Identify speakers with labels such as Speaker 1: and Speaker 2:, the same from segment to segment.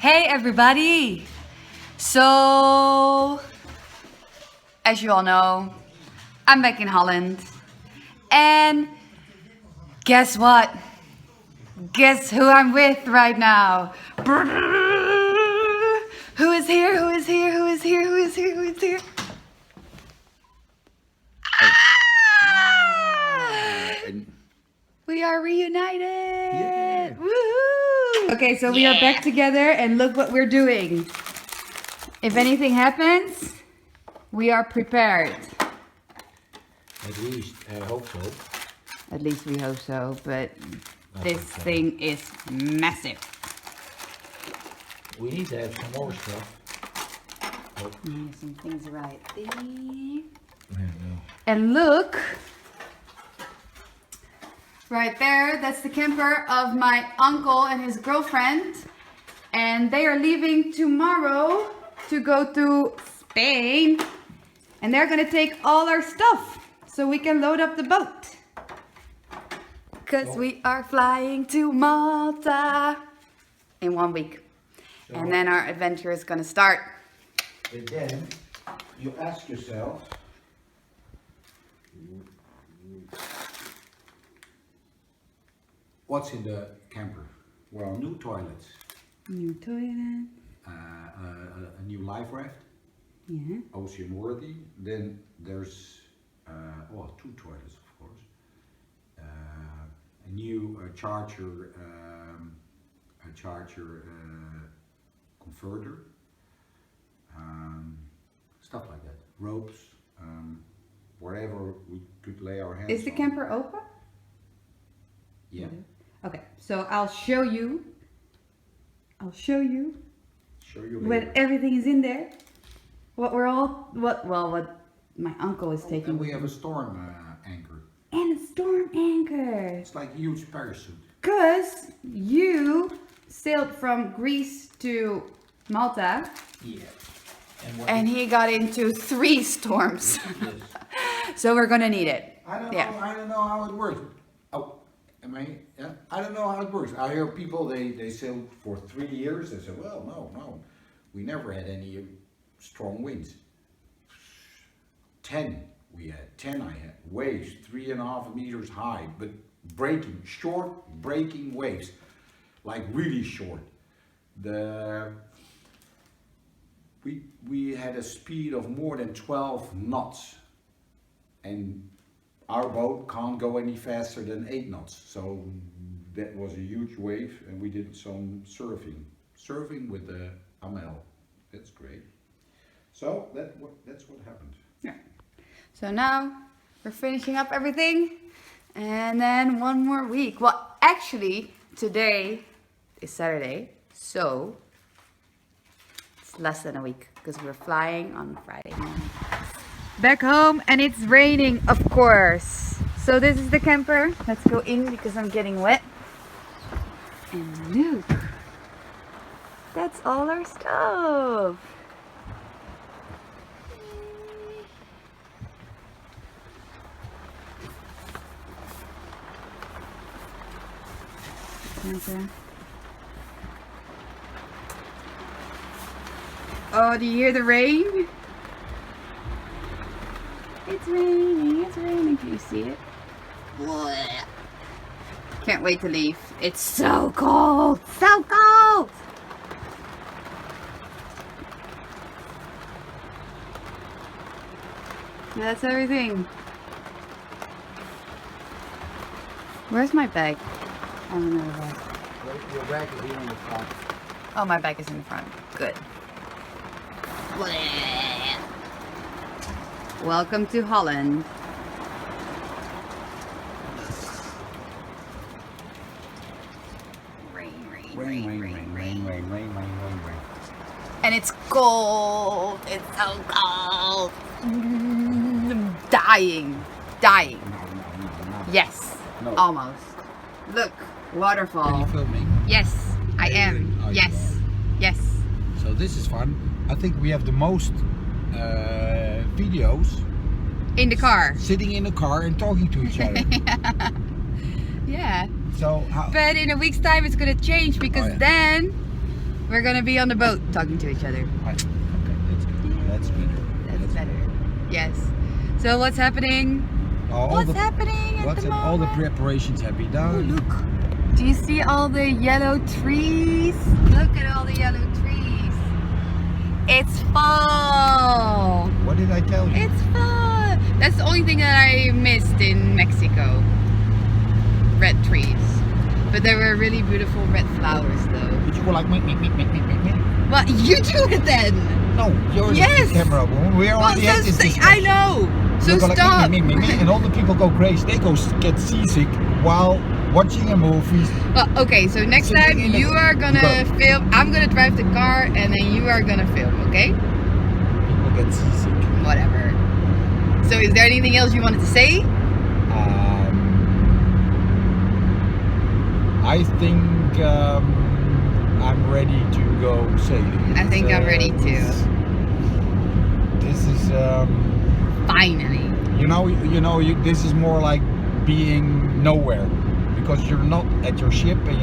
Speaker 1: Hey everybody! So, as you all know, I'm back in Holland. And guess what? Guess who I'm with right now? Who is here? Who is here? Who is here? Who is here? Who is here? We are reunited!
Speaker 2: Yeah.
Speaker 1: Woohoo! Okay, so we are back together and look what we're doing. If anything happens, we are prepared.
Speaker 2: At least, I hope so.
Speaker 1: At least we hope so, but
Speaker 2: I
Speaker 1: this
Speaker 2: think so.
Speaker 1: thing is massive.
Speaker 2: We need to have some more stuff. Oh,
Speaker 1: Some things right there.
Speaker 2: yeah, no.
Speaker 1: And look, right there, that's the camper of my uncle and his girlfriend. And they are leaving tomorrow to go to Spain. And they're gonna take all our stuff so we can load up the boat. Because we are flying to Malta in 1 week. And then our adventure is gonna start.
Speaker 2: But then, you ask yourself, what's in the camper? Well, new toilets,
Speaker 1: New toilet.
Speaker 2: a new life raft,
Speaker 1: Yeah.
Speaker 2: ocean worthy. Then there's, well, 2 toilets, of course. A new charger converter, stuff like that. Ropes, wherever we could lay our hands.
Speaker 1: Is the
Speaker 2: on.
Speaker 1: camper open?
Speaker 2: Yeah.
Speaker 1: Okay, so I'll show you.
Speaker 2: Show you
Speaker 1: When
Speaker 2: later.
Speaker 1: everything is in there. What my uncle is taking.
Speaker 2: And we have a storm anchor.
Speaker 1: And a storm anchor.
Speaker 2: It's like a huge parachute.
Speaker 1: Cause you sailed from Greece to Malta.
Speaker 2: Yeah.
Speaker 1: And he got into 3 storms. So we're gonna need it.
Speaker 2: I don't
Speaker 1: Yeah.
Speaker 2: know. I don't know how it works. Oh, am I? Yeah. I don't know how it works. I hear people they sail for 3 years. They say, well, no, we never had any strong winds. 10 we had. 10 I had. Waves 3.5 meters high, but short breaking waves, like really short. We had a speed of more than 12 knots, and our boat can't go any faster than 8 knots. So that was a huge wave, and we did some surfing with the Amel. That's great. So that's what happened.
Speaker 1: Yeah. So now we're finishing up everything. And then 1 more week. Well, actually, today is Saturday. So it's less than a week because we're flying on Friday morning. Back home, and it's raining, of course. So this is the camper. Let's go in because I'm getting wet. And look, that's all our stuff. Okay. Oh, do you hear the rain? It's raining, it's raining. Can you see it? Can't wait to leave. It's so cold, so cold. That's everything. Where's my bag? I don't know the bag.
Speaker 2: Your bag is here in the front.
Speaker 1: Oh, my bag is in the front. Good. Welcome to Holland.
Speaker 2: Rain.
Speaker 1: And it's cold. It's so cold. I'm dying. Dying.
Speaker 2: No.
Speaker 1: Yes.
Speaker 2: No.
Speaker 1: Almost. Look. Waterfall.
Speaker 2: Are you filming?
Speaker 1: Yes, I am.
Speaker 2: Oh, you
Speaker 1: Yes. Yes.
Speaker 2: So this is fun. I think we have the most videos
Speaker 1: In the car.
Speaker 2: sitting in the car and talking to each other.
Speaker 1: Yeah.
Speaker 2: So how?
Speaker 1: But in a week's time it's gonna change because
Speaker 2: Oh, yeah.
Speaker 1: then we're gonna be on the boat talking to each other.
Speaker 2: Okay, that's good. That's better.
Speaker 1: That's better. Yes. So what's happening? What's happening at the moment?
Speaker 2: All the preparations have been
Speaker 1: Oh,
Speaker 2: done.
Speaker 1: look. Do you see all the yellow trees? Look at all the yellow trees. It's fall.
Speaker 2: What did I tell you?
Speaker 1: It's fall. That's the only thing that I missed in Mexico. Red trees. But there were really beautiful red flowers though.
Speaker 2: Did you go like me?
Speaker 1: Well, you do it then.
Speaker 2: No, you're
Speaker 1: Yes.
Speaker 2: the camera woman. We are
Speaker 1: Well,
Speaker 2: on the
Speaker 1: so
Speaker 2: end.
Speaker 1: I know. So
Speaker 2: You go like
Speaker 1: stop.
Speaker 2: me, and all the people go crazy. They get seasick while watching a movie.
Speaker 1: Well, okay, so next
Speaker 2: Sitting
Speaker 1: time
Speaker 2: in the-
Speaker 1: you are gonna
Speaker 2: Go.
Speaker 1: film. I'm gonna drive the car and then you are gonna film, okay?
Speaker 2: People get seasick.
Speaker 1: Whatever. So is there anything else you wanted to say?
Speaker 2: I think I'm ready to go sailing.
Speaker 1: I think I'm ready too.
Speaker 2: This is
Speaker 1: Finally.
Speaker 2: this is more like being nowhere because you're not at your ship and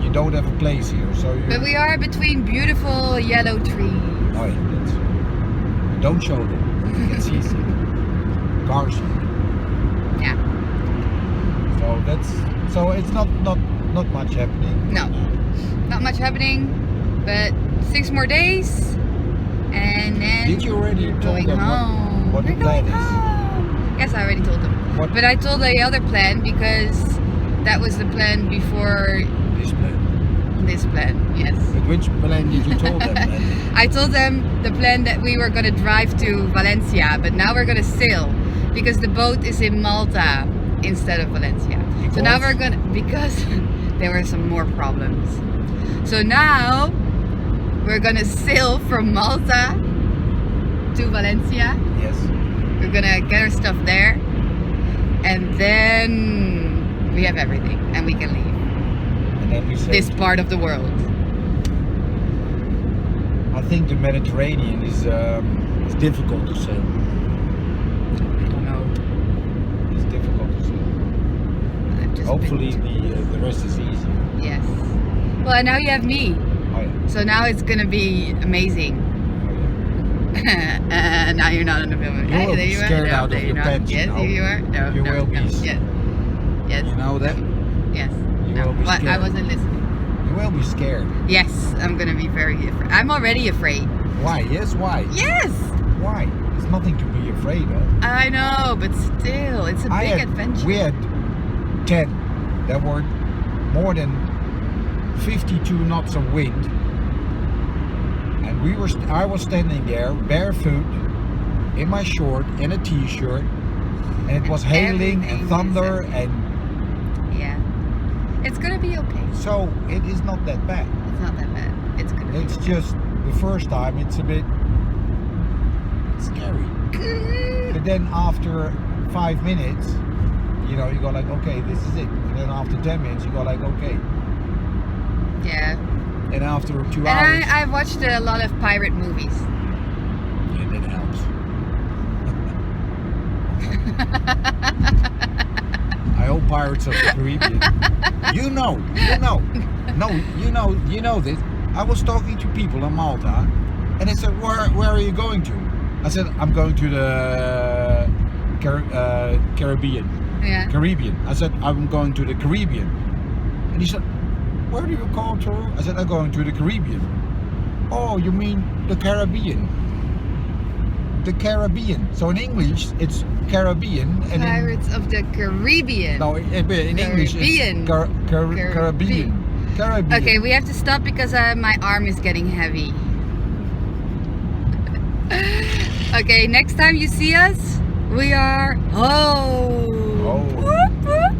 Speaker 2: you don't have a place here. So
Speaker 1: But we are between beautiful yellow trees.
Speaker 2: Oh, yeah, don't show them. You get seasick. Car sick.
Speaker 1: Yeah.
Speaker 2: So it's not much happening.
Speaker 1: No. Not much happening, but 6 more days. And then
Speaker 2: Did you already
Speaker 1: we're
Speaker 2: tell
Speaker 1: going
Speaker 2: them
Speaker 1: home.
Speaker 2: what the
Speaker 1: We're
Speaker 2: plan
Speaker 1: going
Speaker 2: is?
Speaker 1: home. Yes, I already told them.
Speaker 2: What?
Speaker 1: But I told the other plan because that was the plan before
Speaker 2: This plan.
Speaker 1: this plan. Yes.
Speaker 2: But which plan did you tell them then?
Speaker 1: I told them the plan that we were gonna drive to Valencia, but now we're gonna sail because the boat is in Malta instead of Valencia. So now because there were some more problems. So now we're gonna sail from Malta to Valencia.
Speaker 2: Yes.
Speaker 1: We're gonna get our stuff there, and then we have everything, and we can leave
Speaker 2: And then we said,
Speaker 1: this part of the world.
Speaker 2: I think the Mediterranean is difficult to sail.
Speaker 1: I don't know.
Speaker 2: It's difficult to sail.
Speaker 1: I've just
Speaker 2: Hopefully
Speaker 1: been
Speaker 2: the rest is easy.
Speaker 1: Yes. Well, and now you have me,
Speaker 2: Oh yeah.
Speaker 1: so now it's gonna be amazing.
Speaker 2: Oh yeah.
Speaker 1: Now you're not in the film.
Speaker 2: You will
Speaker 1: there
Speaker 2: be
Speaker 1: you are.
Speaker 2: scared
Speaker 1: No,
Speaker 2: out
Speaker 1: there
Speaker 2: of
Speaker 1: you're
Speaker 2: your
Speaker 1: not.
Speaker 2: pants,
Speaker 1: Yes,
Speaker 2: you know.
Speaker 1: you are. No,
Speaker 2: You
Speaker 1: no,
Speaker 2: will
Speaker 1: no.
Speaker 2: be.
Speaker 1: Yes. Yes.
Speaker 2: You know that?
Speaker 1: Yes.
Speaker 2: You
Speaker 1: No.
Speaker 2: will be
Speaker 1: What? I
Speaker 2: scared.
Speaker 1: wasn't listening.
Speaker 2: You will be scared.
Speaker 1: Yes, I'm gonna be very afraid. I'm already afraid.
Speaker 2: Why? Yes, why?
Speaker 1: Yes.
Speaker 2: Why? There's nothing to be afraid of.
Speaker 1: I know, but still, it's a big adventure.
Speaker 2: We had 10. There were more than 52 knots of wind. And I was standing there barefoot in my short and a t-shirt. And it was hailing
Speaker 1: Everything
Speaker 2: and
Speaker 1: is
Speaker 2: thunder
Speaker 1: okay.
Speaker 2: and
Speaker 1: Yeah. It's gonna be okay.
Speaker 2: so it is not that bad.
Speaker 1: It's not that bad. It's gonna be
Speaker 2: It's
Speaker 1: okay.
Speaker 2: just the first time it's a bit scary. But then after 5 minutes, you go like, okay, this is it. And then after 10 minutes, you go like, okay.
Speaker 1: Yeah.
Speaker 2: And after 2
Speaker 1: And
Speaker 2: hours,
Speaker 1: I've watched a lot of pirate movies.
Speaker 2: yeah, that helps. I hope Pirates of the Caribbean. You know this. I was talking to people in Malta, and they said, "Where are you going to?" I said, "I'm going to the Caribbean."
Speaker 1: Yeah.
Speaker 2: Caribbean. I said, "I'm going to the Caribbean," and he said, "Where do you go to?" I said, "I'm going to the Caribbean." Oh, you mean the Caribbean? The Caribbean. So in English, it's Caribbean, and
Speaker 1: Pirates of the Caribbean.
Speaker 2: no, in English,
Speaker 1: Caribbean.
Speaker 2: it's Caribbean. Caribbean.
Speaker 1: Okay, we have to stop because my arm is getting heavy. Okay, next time you see us, we are home.
Speaker 2: Oh.
Speaker 1: Whoop, whoop.